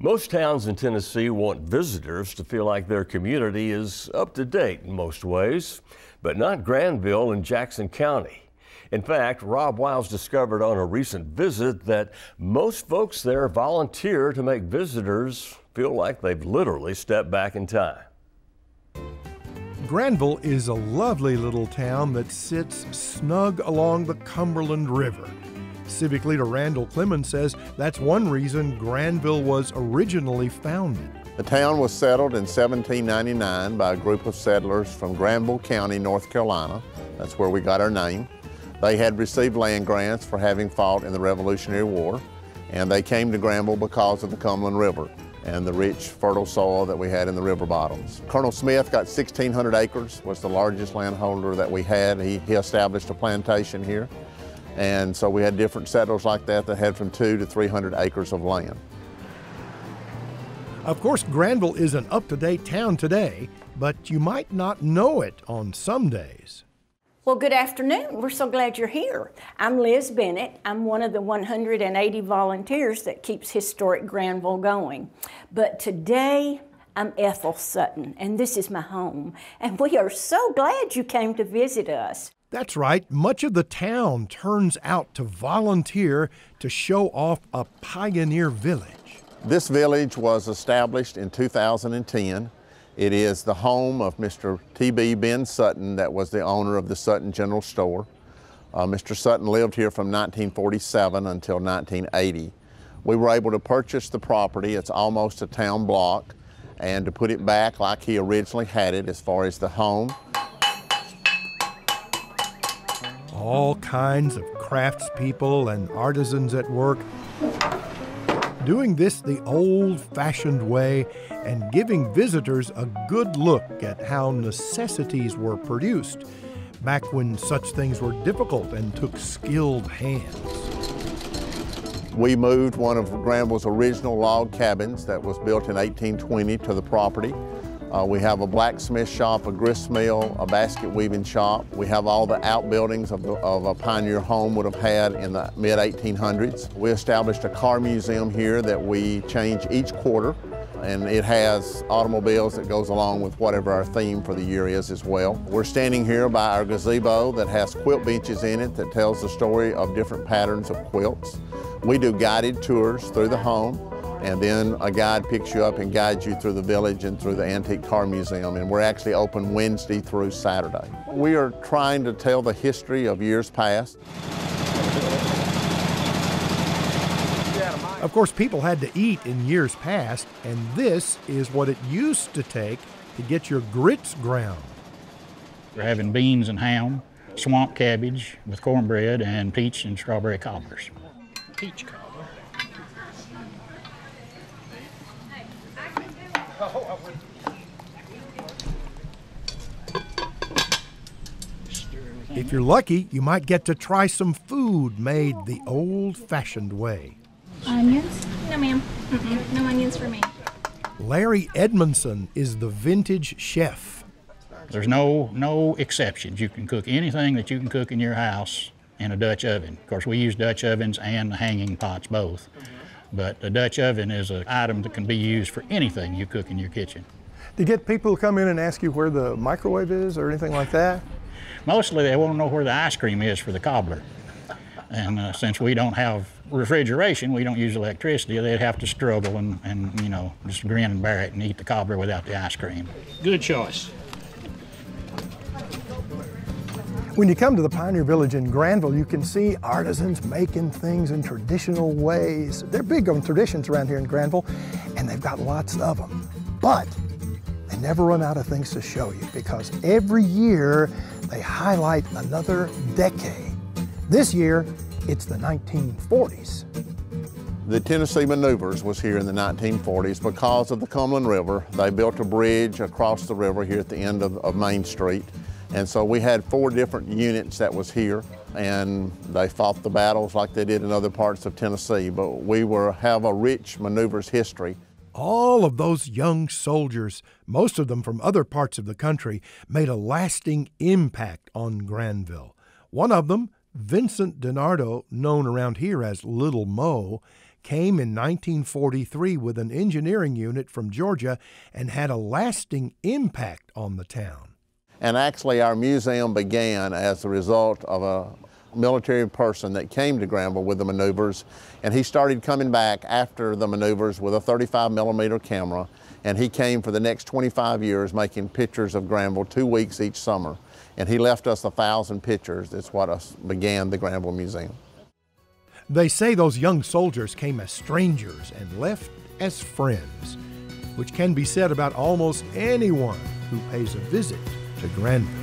Most towns in Tennessee want visitors to feel like their community is up to date in most ways, but not Granville and Jackson County. In fact, Rob Wiles discovered on a recent visit that most folks there volunteer to make visitors feel like they've literally stepped back in time. Granville is a lovely little town that sits snug along the Cumberland River. Civic Leader Randall Clemens says that's one reason Granville was originally founded. The town was settled in 1799 by a group of settlers from Granville County, North Carolina. That's where we got our name. They had received land grants for having fought in the Revolutionary War, and they came to Granville because of the Cumberland River and the rich, fertile soil that we had in the river bottoms. Colonel Smith got 1,600 acres, was the largest landholder that we had. He established a plantation here. And so we had different settlers like that had from 200 to 300 acres of land. Of course, Granville is an up-to-date town today, but you might not know it on some days. Well, good afternoon. We're so glad you're here. I'm Liz Bennett. I'm one of the 180 volunteers that keeps Historic Granville going. But today, I'm Ethel Sutton, and this is my home. And we are so glad you came to visit us. That's right. Much of the town turns out to volunteer to show off a pioneer village. This village was established in 2010. It is the home of Mr. T.B. Ben Sutton, that was the owner of the Sutton General Store. Mr. Sutton lived here from 1947 until 1980. We were able to purchase the property. It's almost a town block, and to put it back like he originally had it as far as the home. All kinds of craftspeople and artisans at work, doing this the old-fashioned way and giving visitors a good look at how necessities were produced back when such things were difficult and took skilled hands. We moved one of Granville's original log cabins that was built in 1820 to the property. We have a blacksmith shop, a grist mill, a basket weaving shop. We have all the outbuildings of a pioneer home would have had in the mid-1800s. We established a car museum here that we change each quarter, and it has automobiles that goes along with whatever our theme for the year is as well. We're standing here by our gazebo that has quilt benches in it that tells the story of different patterns of quilts. We do guided tours through the home, and then a guide picks you up and guides you through the village and through the Antique Car Museum, and we're actually open Wednesday through Saturday. We are trying to tell the history of years past. Of course, people had to eat in years past, and this is what it used to take to get your grits ground. We're having beans and ham, swamp cabbage with cornbread, and peach and strawberry cobblers. Peach cobbler. If you're lucky, you might get to try some food made the old-fashioned way. Onions? No, ma'am. No onions for me. Larry Edmondson is the vintage chef. There's no exceptions. You can cook anything that you can cook in your house in a Dutch oven. Of course, we use Dutch ovens and hanging pots both. But the Dutch oven is an item that can be used for anything you cook in your kitchen. Do you get people to come in and ask you where the microwave is or anything like that? Mostly they want to know where the ice cream is for the cobbler. And since we don't have refrigeration, we don't use electricity, they'd have to struggle and you know, just grin and bear it and eat the cobbler without the ice cream. Good choice. When you come to the Pioneer Village in Granville, you can see artisans making things in traditional ways. They're big on traditions around here in Granville, and they've got lots of them. But they never run out of things to show you, because every year they highlight another decade. This year, it's the 1940s. The Tennessee Maneuvers was here in the 1940s because of the Cumberland River. They built a bridge across the river here at the end of Main Street. And so we had 4 different units that was here, and they fought the battles like they did in other parts of Tennessee, but we have a rich maneuvers history. All of those young soldiers, most of them from other parts of the country, made a lasting impact on Granville. One of them, Vincent DiNardo, known around here as Little Mo, came in 1943 with an engineering unit from Georgia and had a lasting impact on the town. And actually our museum began as a result of a military person that came to Granville with the maneuvers, and he started coming back after the maneuvers with a 35mm camera, and he came for the next 25 years making pictures of Granville 2 weeks each summer, and he left us 1,000 pictures. That's what began the Granville Museum. They say those young soldiers came as strangers and left as friends, which can be said about almost anyone who pays a visit to Granville.